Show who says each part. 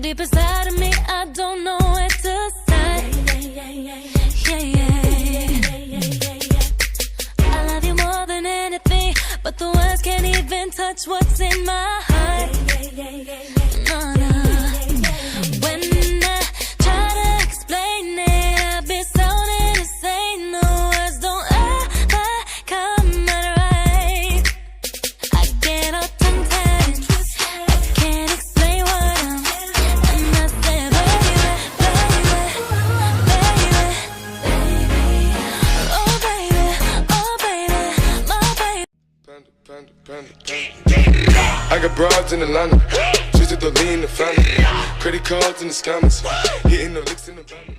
Speaker 1: deep inside of me, I don't know where to start. I love you more than anything, but the words can't even touch what's in my heart. No, no. When I try to explain it, I be sounding insane. The words don't ever come out right. I get all tongue-tied, I can't explain what I'm. And I say, baby, oh baby, my baby.
Speaker 2: I got broads in Atlanta, just to the lean the family. Credit cards in the scammers, hitting the licks in the van.